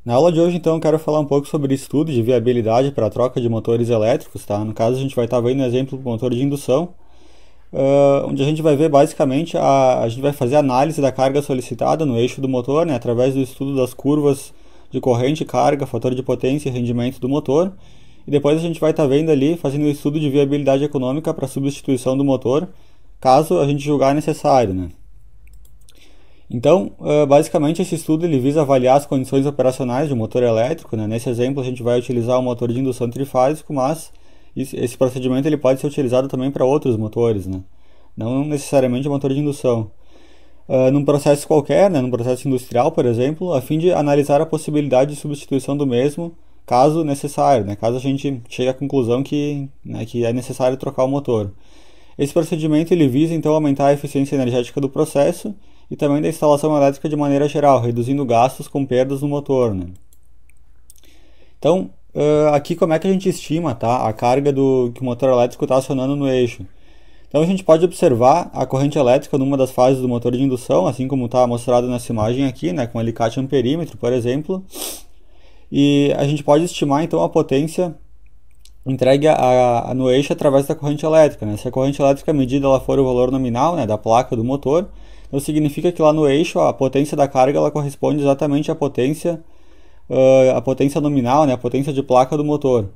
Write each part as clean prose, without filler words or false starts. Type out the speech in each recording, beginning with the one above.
Na aula de hoje, então, eu quero falar um pouco sobre estudo de viabilidade para a troca de motores elétricos, tá? No caso, a gente vai estar vendo um exemplo do motor de indução, onde a gente vai ver basicamente a gente vai fazer análise da carga solicitada no eixo do motor, né, através do estudo das curvas de corrente, carga, fator de potência e rendimento do motor. E depois a gente vai estar vendo ali, fazendo o estudo de viabilidade econômica para substituição do motor, caso a gente julgar necessário, né? Então, basicamente, esse estudo ele visa avaliar as condições operacionais de um motor elétrico, né? Nesse exemplo, a gente vai utilizar o motor de indução trifásico, mas esse procedimento ele pode ser utilizado também para outros motores, né? Não necessariamente o motor de indução. Num processo qualquer, né? Num processo industrial, por exemplo, a fim de analisar a possibilidade de substituição do mesmo, caso necessário, né? Caso a gente chegue à conclusão que é necessário trocar o motor. Esse procedimento ele visa então aumentar a eficiência energética do processo e também da instalação elétrica de maneira geral, reduzindo gastos com perdas no motor, né? Então, aqui como é que a gente estima, tá, a carga que o motor elétrico está acionando no eixo? Então a gente pode observar a corrente elétrica numa das fases do motor de indução, assim como está mostrado nessa imagem aqui, né, com alicate amperímetro, por exemplo. E a gente pode estimar então a potência entregue no eixo através da corrente elétrica, né? Se a corrente elétrica medida ela for o valor nominal, né, da placa do motor, então significa que lá no eixo a potência da carga ela corresponde exatamente à potência nominal, né, a potência de placa do motor.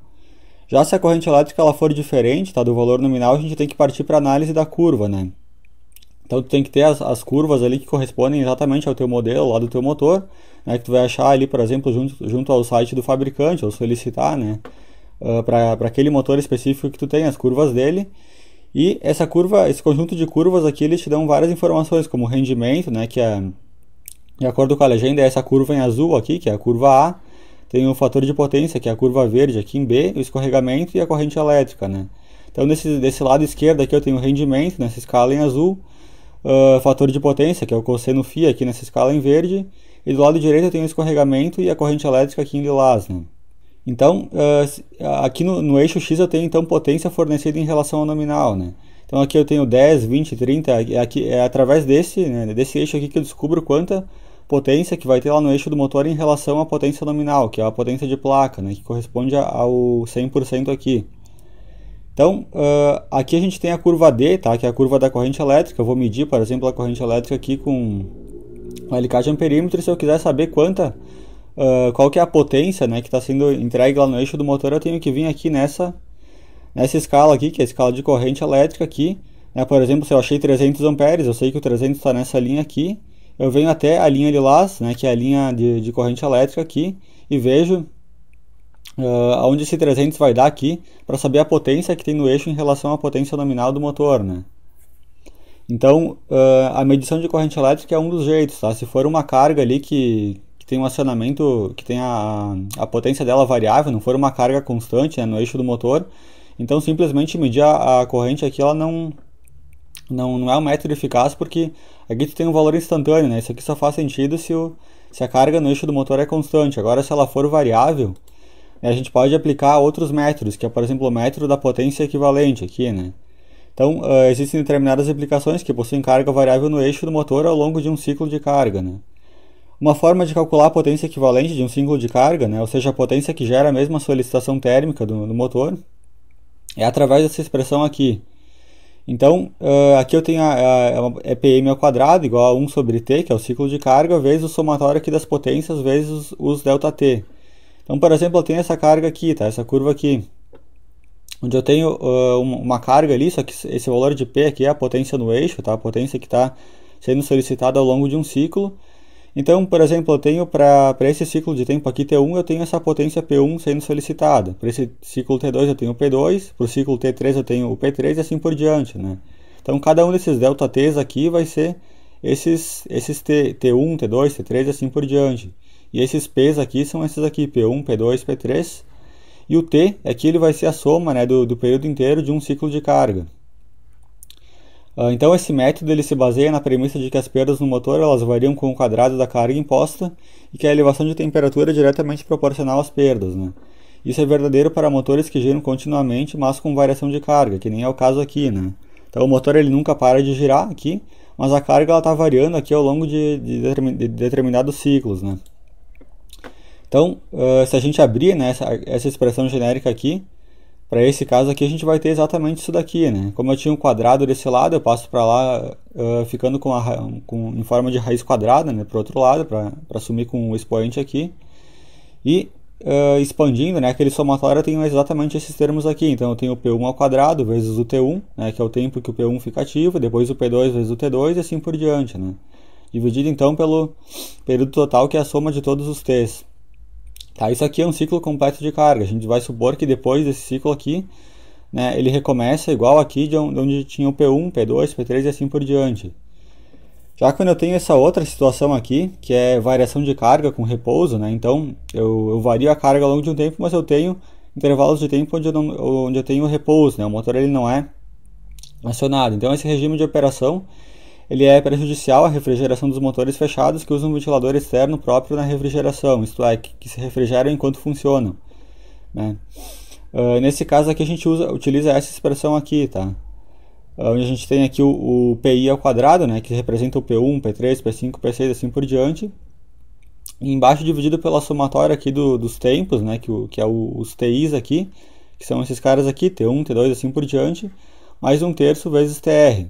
Já se a corrente elétrica ela for diferente, tá, do valor nominal, a gente tem que partir para a análise da curva, né? Então tu tem que ter as curvas ali que correspondem exatamente ao teu modelo, lá do teu motor, né, que tu vai achar ali, por exemplo, junto ao site do fabricante, ou solicitar, né, para aquele motor específico que tu tem, as curvas dele. E essa curva, esse conjunto de curvas aqui, eles te dão várias informações, como rendimento, né, que é, de acordo com a legenda, é essa curva em azul aqui, que é a curva A. Tem o fator de potência, que é a curva verde aqui em B, o escorregamento e a corrente elétrica, né. Então, desse lado esquerdo aqui eu tenho o rendimento, nessa escala em azul, fator de potência, que é o cosseno φ aqui nessa escala em verde, e do lado direito eu tenho o escorregamento e a corrente elétrica aqui em lilás, né. Então, aqui no eixo X eu tenho então potência fornecida em relação ao nominal, né? Então aqui eu tenho 10, 20, 30, aqui é através desse eixo aqui que eu descubro quanta potência que vai ter lá no eixo do motor em relação à potência nominal, que é a potência de placa, né? Que corresponde ao 100% aqui. Então, aqui a gente tem a curva D, tá? Que é a curva da corrente elétrica. Eu vou medir, por exemplo, a corrente elétrica aqui com o alicate amperímetro. E se eu quiser saber qual que é a potência, né, que está sendo entregue lá no eixo do motor, eu tenho que vir aqui nessa escala aqui, que é a escala de corrente elétrica aqui, né? Por exemplo, se eu achei 300 amperes, eu sei que o 300 está nessa linha aqui, eu venho até a linha lilás, né, que é a linha de corrente elétrica aqui, e vejo aonde esse 300 vai dar aqui, para saber a potência que tem no eixo em relação à potência nominal do motor, né? Então, a medição de corrente elétrica é um dos jeitos, tá? Se for uma carga ali que tem um acionamento, que tem a potência dela variável, não for uma carga constante, né, no eixo do motor, então simplesmente medir a corrente aqui ela não é um método eficaz, porque aqui tu tem um valor instantâneo, né? Isso aqui só faz sentido se a carga no eixo do motor é constante. Agora, se ela for variável, a gente pode aplicar outros métodos, que é, por exemplo, o método da potência equivalente aqui, né? Então, existem determinadas aplicações que possuem carga variável no eixo do motor ao longo de um ciclo de carga, né? Uma forma de calcular a potência equivalente de um ciclo de carga, né, ou seja, a potência que gera a mesma solicitação térmica do motor, é através dessa expressão aqui. Então, aqui eu tenho é Pm ao quadrado igual a 1 sobre T, que é o ciclo de carga, vezes o somatório aqui das potências, vezes os ΔT. Então, por exemplo, eu tenho essa carga aqui, tá, essa curva aqui, onde eu tenho uma carga ali, só que esse valor de P aqui é a potência no eixo, tá, a potência que está sendo solicitada ao longo de um ciclo. Então, por exemplo, eu tenho para esse ciclo de tempo aqui T1, eu tenho essa potência P1 sendo solicitada. Para esse ciclo T2 eu tenho o P2, para o ciclo T3 eu tenho o P3 e assim por diante, né? Então, cada um desses ΔTs aqui vai ser esses T1, T2, T3 e assim por diante. E esses P's aqui são esses aqui, P1, P2, P3. E o T aqui ele vai ser a soma, né, do período inteiro de um ciclo de carga. Então esse método ele se baseia na premissa de que as perdas no motor elas variam com o quadrado da carga imposta e que a elevação de temperatura é diretamente proporcional às perdas, né? Isso é verdadeiro para motores que giram continuamente, mas com variação de carga, que nem é o caso aqui, né? Então o motor ele nunca para de girar aqui, mas a carga está variando aqui ao longo de determinados ciclos, né? Então, se a gente abrir, né, essa expressão genérica aqui, para esse caso aqui a gente vai ter exatamente isso daqui, né? Como eu tinha um quadrado desse lado, eu passo para lá ficando em forma de raiz quadrada, né, para o outro lado, para assumir com o expoente aqui. E expandindo, né, aquele somatório eu tenho exatamente esses termos aqui. Então eu tenho o P1 ao quadrado vezes o T1, né, que é o tempo que o P1 fica ativo, depois o P2 vezes o T2 e assim por diante, né? Dividido então pelo período total, que é a soma de todos os T's. Tá, isso aqui é um ciclo completo de carga. A gente vai supor que depois desse ciclo aqui, né, ele recomeça igual aqui de onde tinha o P1, P2, P3 e assim por diante. Já quando eu tenho essa outra situação aqui, que é variação de carga com repouso, né, então eu vario a carga ao longo de um tempo, mas eu tenho intervalos de tempo onde eu tenho repouso, né, o motor ele não é acionado. Então esse regime de operação ele é prejudicial à refrigeração dos motores fechados que usam um ventilador externo próprio na refrigeração, isto é, que se refrigeram enquanto funcionam, né? Nesse caso aqui a gente utiliza essa expressão aqui, tá? Onde a gente tem aqui o PI ao quadrado, né, que representa o P1, P3, P5, P6, assim por diante. E embaixo dividido pela somatória aqui dos tempos, né, que é os TIs aqui, que são esses caras aqui, T1, T2, assim por diante, mais 1/3 vezes TR.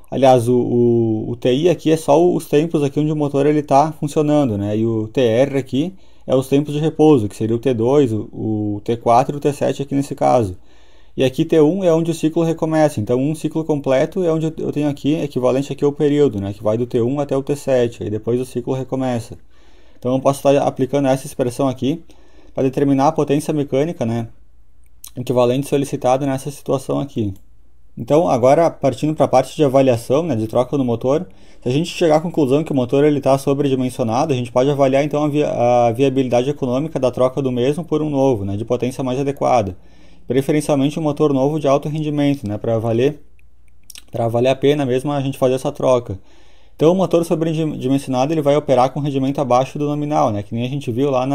Aliás, o TI aqui é só os tempos aqui onde o motor está funcionando, né? E o TR aqui é os tempos de repouso, que seria o T2, o T4 e o T7 aqui nesse caso. E aqui T1 é onde o ciclo recomeça, então um ciclo completo é onde eu tenho aqui, equivalente aqui ao período, né? Que vai do T1 até o T7, aí depois o ciclo recomeça. Então eu posso estar aplicando essa expressão aqui para determinar a potência mecânica, né, equivalente solicitada nessa situação aqui. Então, agora partindo para a parte de avaliação, né, de troca do motor, se a gente chegar à conclusão que o motor está sobredimensionado, a gente pode avaliar então a viabilidade econômica da troca do mesmo por um novo, né, de potência mais adequada. Preferencialmente um motor novo de alto rendimento, né, para valer a pena mesmo a gente fazer essa troca. Então, o motor sobredimensionado ele vai operar com rendimento abaixo do nominal, né, que nem a gente viu lá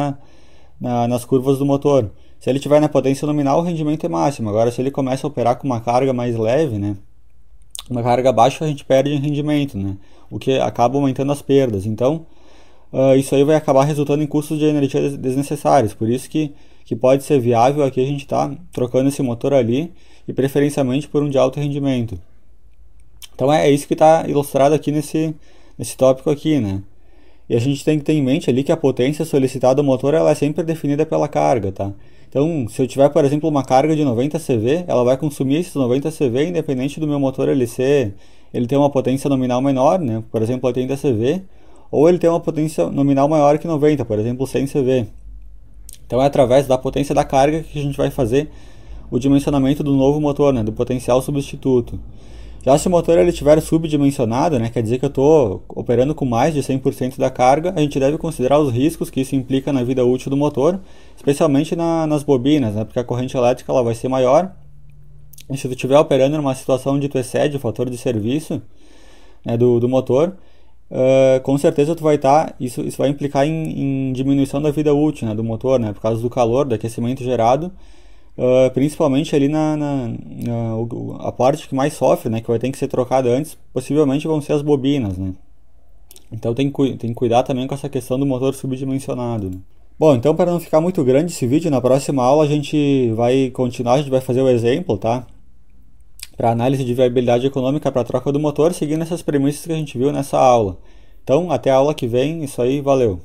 nas curvas do motor. Se ele estiver na potência nominal, o rendimento é máximo. Agora, se ele começa a operar com uma carga mais leve, né, uma carga baixa, a gente perde em rendimento, né, o que acaba aumentando as perdas. Então, isso aí vai acabar resultando em custos de energia desnecessários. Por isso que pode ser viável aqui a gente estar trocando esse motor ali e preferencialmente por um de alto rendimento. Então, é isso que está ilustrado aqui nesse tópico aqui, né. E a gente tem que ter em mente ali que a potência solicitada do motor ela é sempre definida pela carga, tá? Então, se eu tiver, por exemplo, uma carga de 90 CV, ela vai consumir esses 90 CV independente do meu motor ele ter uma potência nominal menor, né? Por exemplo, 80 CV, ou ele ter uma potência nominal maior que 90, por exemplo, 100 CV. Então, é através da potência da carga que a gente vai fazer o dimensionamento do novo motor, né? Do potencial substituto. Já se o motor ele estiver subdimensionado, né, quer dizer que eu estou operando com mais de 100% da carga, a gente deve considerar os riscos que isso implica na vida útil do motor, especialmente nas bobinas, né, porque a corrente elétrica ela vai ser maior. E se tu estiver operando numa situação onde tu excede o fator de serviço, né, do motor, com certeza tu vai estar, isso vai implicar em diminuição da vida útil, né, do motor, né, por causa do calor, do aquecimento gerado. Principalmente ali a parte que mais sofre, né, que vai ter que ser trocada antes, possivelmente vão ser as bobinas, né? Então tem que cuidar também com essa questão do motor subdimensionado, né? Bom, então para não ficar muito grande esse vídeo, na próxima aula a gente vai continuar, a gente vai fazer o exemplo, tá? Para análise de viabilidade econômica para a troca do motor, seguindo essas premissas que a gente viu nessa aula. Então, até a aula que vem, isso aí, valeu!